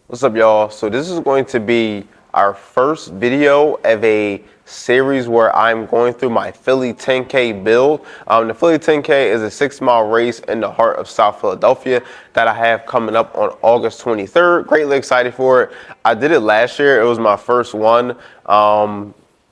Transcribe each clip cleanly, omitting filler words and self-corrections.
What's up, y'all? So this is going to be our first video of a series where I'm going through my Philly 10K build. The Philly 10K is a 6-mile race in the heart of South Philadelphia that I have coming up on August 23rd. Greatly excited for it. I did it last year. It was my first one.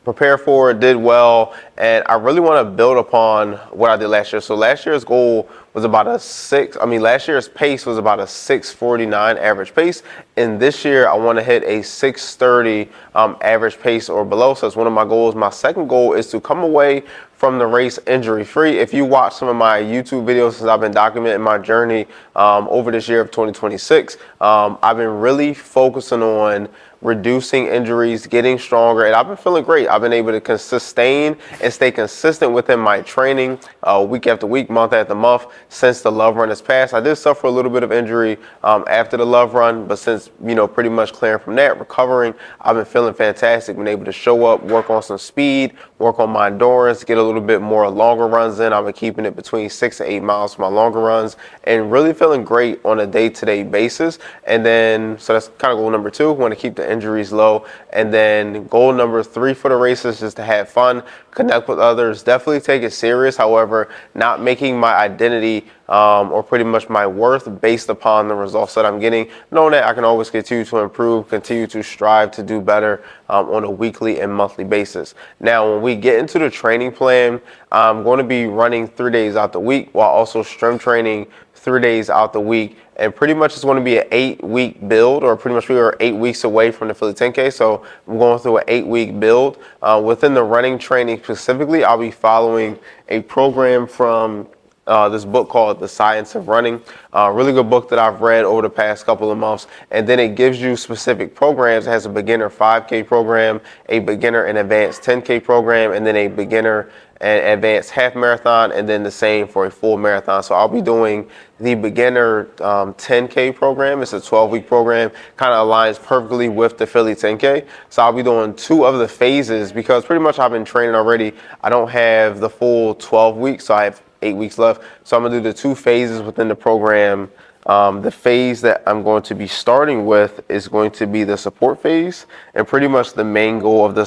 Prepared for it, did well, and I really want to build upon what I did last year. So last year's goal was about last year's pace was about a 6:49 average pace, and this year I want to hit a 6:30 average pace or below. So it's one of my goals. My second goal is to come away from the race injury-free. If you watch some of my YouTube videos since I've been documenting my journey over this year of 2026, I've been really focusing on reducing injuries, getting stronger, and I've been feeling great. I've been able to sustain and stay consistent within my training week after week, month after month since the Love Run has passed. I did suffer a little bit of injury after the Love Run, but since, pretty much clearing from that, recovering, I've been feeling fantastic, been able to show up, work on some speed, work on my endurance, get a little bit more longer runs in. I've been keeping it between 6 to 8 miles for my longer runs and really feeling great on a day-to-day basis. And then, so that's kind of goal number 2. Want to keep the injuries low. And then goal number 3 for the race is just to have fun, connect with others, definitely take it serious. However, not making my identity or pretty much my worth based upon the results that I'm getting, knowing that I can always continue to improve, continue to strive to do better on a weekly and monthly basis. Now, when we get into the training plan, I'm going to be running 3 days out the week while also strength training 3 days out the week. And pretty much it's going to be an 8-week build, or pretty much we are 8 weeks away from the Philly 10K. So I'm going through an 8-week build. Within the running training specifically, I'll be following a program from this book called The Science of Running. Really good book that I've read over the past couple of months. And then it gives you specific programs. It has a beginner 5K program, a beginner and advanced 10K program, and then a beginner and advanced half marathon, and then the same for a full marathon. So I'll be doing the beginner 10K program. It's a 12-week program, kind of aligns perfectly with the Philly 10K. So I'll be doing 2 of the phases because pretty much I've been training already. I don't have the full 12 weeks, so I have 8 weeks left. So I'm gonna do the 2 phases within the program. The phase that I'm going to be starting with is going to be the support phase, and pretty much the main goal of the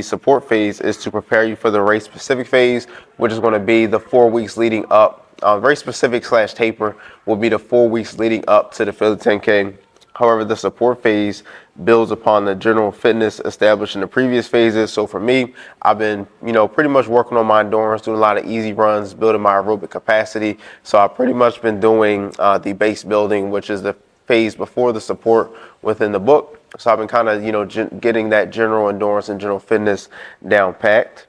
support phase is to prepare you for the race specific phase, which is going to be the 4 weeks leading up. Very specific / taper will be the 4 weeks leading up to the Philly 10K. However, the support phase builds upon the general fitness established in the previous phases. So for me, I've been, pretty much working on my endurance, doing a lot of easy runs, building my aerobic capacity. So I've pretty much been doing the base building, which is the phase before the support within the book. So I've been kind of, getting that general endurance and general fitness down packed.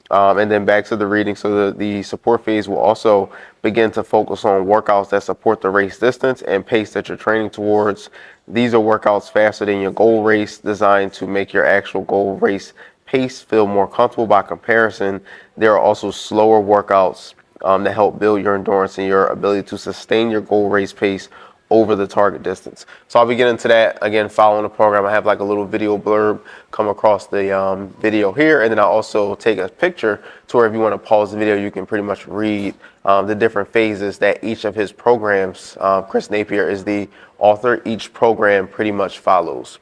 And then back to the reading. So the support phase will also begin to focus on workouts that support the race distance and pace that you're training towards. These are workouts faster than your goal race, designed to make your actual goal race pace feel more comfortable by comparison. There are also slower workouts that help build your endurance and your ability to sustain your goal race pace over the target distance. So I'll be getting into that again following the program. I have like a little video blurb come across the video here, and then I'll also take a picture to where if you want to pause the video, you can pretty much read the different phases that each of his programs, Chris Napier is the author, each program pretty much follows.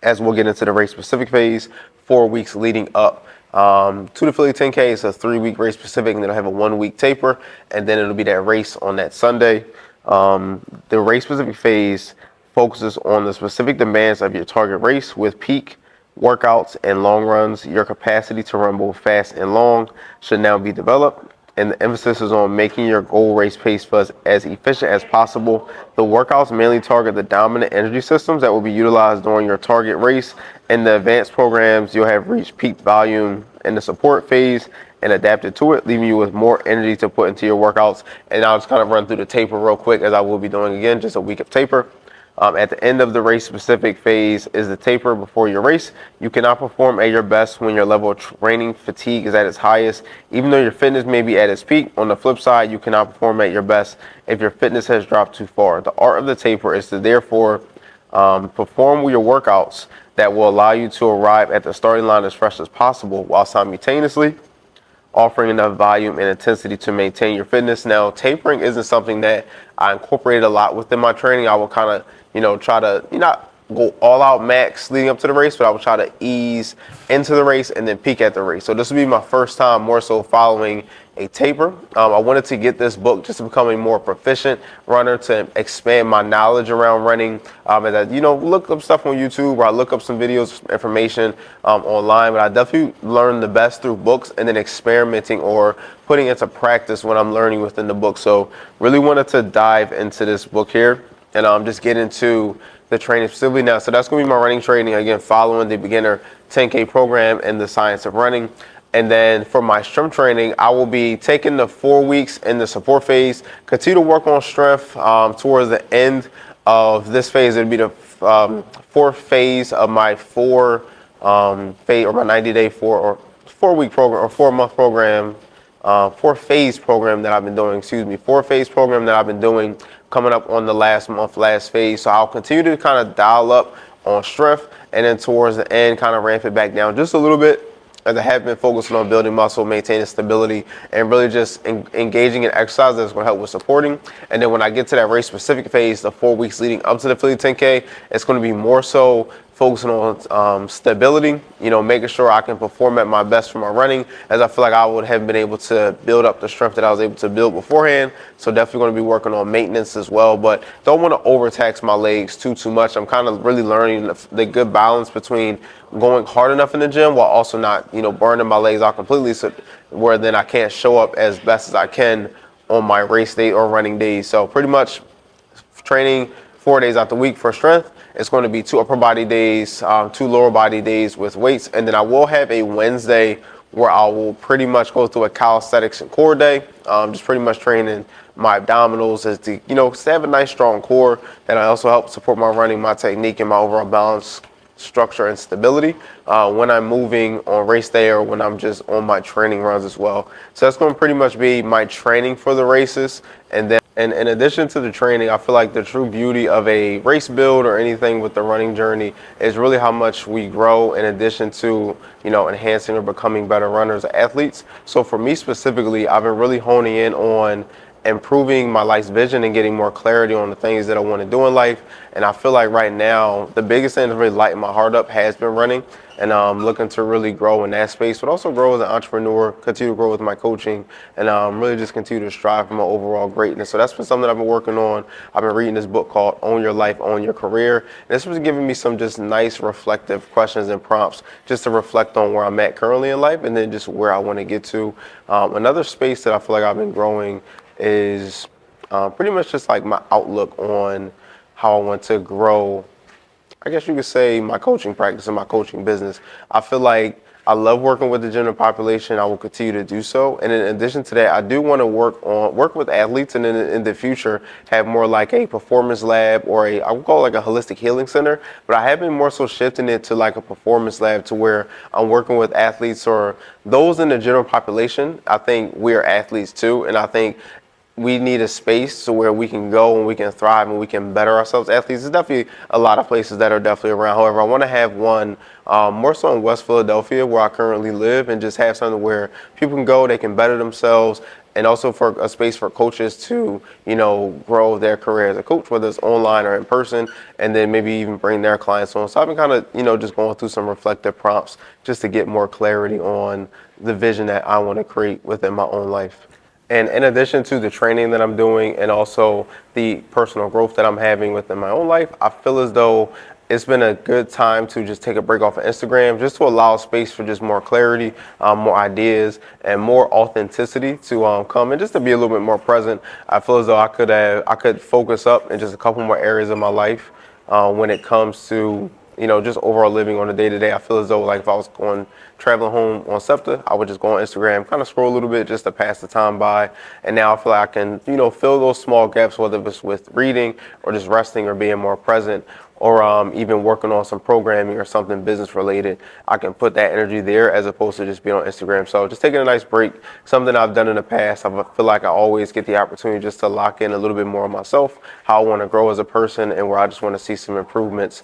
As we'll get into the race specific phase, 4 weeks leading up to the Philly 10K. It's a 3-week race specific, and then I'll have a 1-week taper, and then it'll be that race on that Sunday. The race specific phase focuses on the specific demands of your target race with peak workouts and long runs. Your capacity to run both fast and long should now be developed, and the emphasis is on making your goal race pace as efficient as possible. The workouts mainly target the dominant energy systems that will be utilized during your target race. In the advanced programs, you'll have reached peak volume in the support phase and adapted to it, leaving you with more energy to put into your workouts. And I'll just kind of run through the taper real quick, as I will be doing again, just a week of taper. At the end of the race specific phase is the taper before your race. You cannot perform at your best when your level of training fatigue is at its highest, even though your fitness may be at its peak. On the flip side, you cannot perform at your best if your fitness has dropped too far. The art of the taper is to therefore perform your workouts that will allow you to arrive at the starting line as fresh as possible, while simultaneously offering enough volume and intensity to maintain your fitness. Now, tapering isn't something that I incorporated a lot within my training. I will kind of, try to, not go all out max leading up to the race, but I will try to ease into the race and then peak at the race. So this will be my first time more so following a taper. I wanted to get this book just to become a more proficient runner, to expand my knowledge around running. And I, look up stuff on YouTube, or I look up some videos, information online, but I definitely learn the best through books and then experimenting or putting into practice what I'm learning within the book. So really wanted to dive into this book here and just get into the training specifically now. So that's going to be my running training, again, following the beginner 10K program and the science of running. And then for my strength training, I will be taking the 4 weeks in the support phase, continue to work on strength towards the end of this phase. It'll be the fourth phase of my my 90-day 4-week program, or 4-month program, 4-phase program that I've been doing, 4-phase program that I've been doing, coming up on the last phase. So I'll continue to kind of dial up on strength, and then towards the end, kind of ramp it back down just a little bit, as I have been focusing on building muscle, maintaining stability, and really just engaging in exercise that's going to help with supporting. And then when I get to that race-specific phase, the 4 weeks leading up to the Philly 10K, it's going to be more so focusing on stability, making sure I can perform at my best for my running, as I feel like I would have been able to build up the strength that I was able to build beforehand. So definitely going to be working on maintenance as well, but don't want to overtax my legs too much. I'm kind of really learning the good balance between going hard enough in the gym while also not, burning my legs out completely, so where then I can't show up as best as I can on my race day or running days. So pretty much training 4 days out the week for strength. It's going to be 2 upper body days, 2 lower body days with weights. And then I will have a Wednesday where I will pretty much go through a calisthenics and core day. Just pretty much training my abdominals as to, to have a nice strong core. And I also help support my running, my technique, and my overall balance, structure, and stability when I'm moving on race day or when I'm just on my training runs as well. So that's going to pretty much be my training for the races. And then in addition to the training, I feel like the true beauty of a race build or anything with the running journey is really how much we grow in addition to, enhancing or becoming better runners or athletes. So for me specifically, I've been really honing in on improving my life's vision and getting more clarity on the things that I want to do in life. And I feel like right now, the biggest thing to really lighten my heart up has been running. And I'm looking to really grow in that space, but also grow as an entrepreneur, continue to grow with my coaching, and really just continue to strive for my overall greatness. So that's been something I've been working on. I've been reading this book called Own Your Life, Own Your Career. And this was giving me some just nice reflective questions and prompts just to reflect on where I'm at currently in life and then just where I want to get to. Another space that I feel like I've been growing is pretty much just like my outlook on how I want to grow, I guess you could say, my coaching practice and my coaching business. I feel like I love working with the general population. I will continue to do so. And in addition to that, I do want to work with athletes, and then in the future have more like a performance lab, or I would call it like a holistic healing center. But I have been more so shifting it to like a performance lab, to where I'm working with athletes or those in the general population. I think we're athletes too, and I think we need a space to where we can go and we can thrive and we can better ourselves. Athletes, there's definitely a lot of places that are definitely around. However, I want to have one more so in West Philadelphia, where I currently live, and just have something where people can go, they can better themselves, and also for a space for coaches to, grow their career as a coach, whether it's online or in person, and then maybe even bring their clients on. So I've been kind of, just going through some reflective prompts just to get more clarity on the vision that I want to create within my own life. And in addition to the training that I'm doing and also the personal growth that I'm having within my own life, I feel as though it's been a good time to just take a break off of Instagram, just to allow space for just more clarity, more ideas, and more authenticity to come, and just to be a little bit more present. I feel as though I could focus up in just a couple more areas of my life when it comes to just overall living on a day-to-day. I feel as though like if I was traveling home on SEPTA, I would just go on Instagram, kind of scroll a little bit just to pass the time by. And now I feel like I can, fill those small gaps, whether it's with reading or just resting or being more present, or even working on some programming or something business related, I can put that energy there as opposed to just being on Instagram. So just taking a nice break, something I've done in the past. I feel like I always get the opportunity just to lock in a little bit more of myself, how I want to grow as a person, and where I just want to see some improvements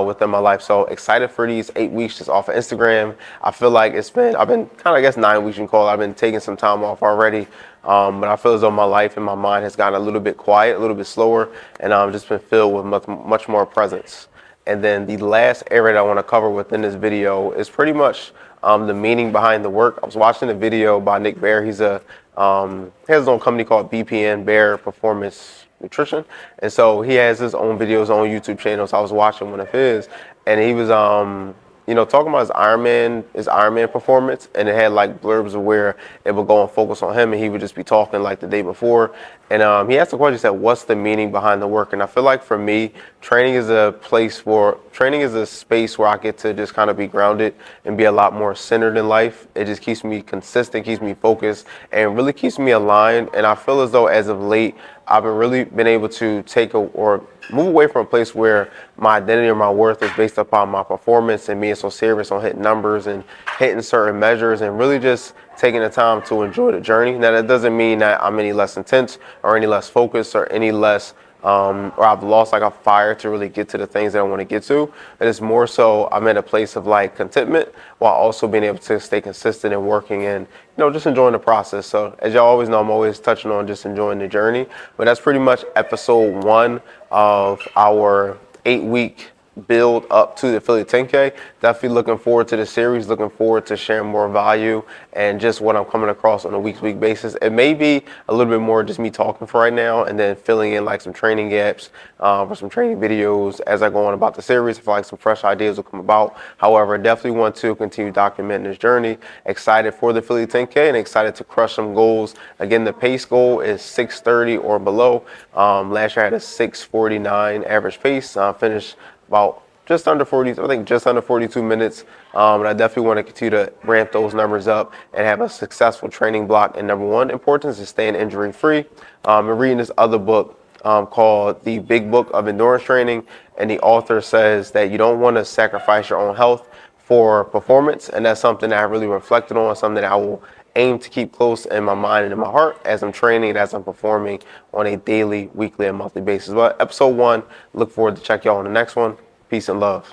within my life. So excited for these 8 weeks just off of Instagram. I feel like I've been kind of, I guess, 9 weeks you can call it. I've been taking some time off already. But I feel as though my life and my mind has gotten a little bit quiet, a little bit slower, and just been filled with much more presence. And then the last area that I want to cover within this video is pretty much the meaning behind the work. I was watching a video by Nick Bear. He has his own company called BPN, Bear Performance Nutrition. And so he has his own videos on YouTube channel. So I was watching one of his, and he was talking about his Ironman performance, and it had like blurbs of where it would go and focus on him, and he would just be talking like the day before. And he asked the question, he said, what's the meaning behind the work? And I feel like for me, training is a space where I get to just kind of be grounded and be a lot more centered in life. It just keeps me consistent, keeps me focused, and really keeps me aligned. And I feel as though as of late, I've really been able to move away from a place where my identity or my worth is based upon my performance and being so serious on hitting numbers and hitting certain measures, and really just taking the time to enjoy the journey. Now, that doesn't mean that I'm any less intense or any less focused or any less or I've lost like a fire to really get to the things that I want to get to. And it's more so I'm in a place of like contentment while also being able to stay consistent and working and just enjoying the process. So as y'all always know, I'm always touching on just enjoying the journey. But that's pretty much episode 1 of our 8-week build up to the Philly 10K. Definitely looking forward to the series, looking forward to sharing more value and just what I'm coming across on a week-to-week basis. It may be a little bit more just me talking for right now and then filling in like some training gaps or some training videos as I go on about the series. I feel like some fresh ideas will come about. However, I definitely want to continue documenting this journey. Excited for the Philly 10K and excited to crush some goals. Again, the pace goal is 6:30 or below. Last year I had a 6:49 average pace. Finished about just under 42 minutes. And I definitely want to continue to ramp those numbers up and have a successful training block. And number one importance is staying injury free. I'm reading this other book called The Big Book of Endurance Training. And the author says that you don't want to sacrifice your own health for performance. And that's something that I really reflected on, something that I will aim to keep close in my mind and in my heart as I'm training and as I'm performing on a daily, weekly, and monthly basis. But episode 1, look forward to check y'all on the next one. Peace and love.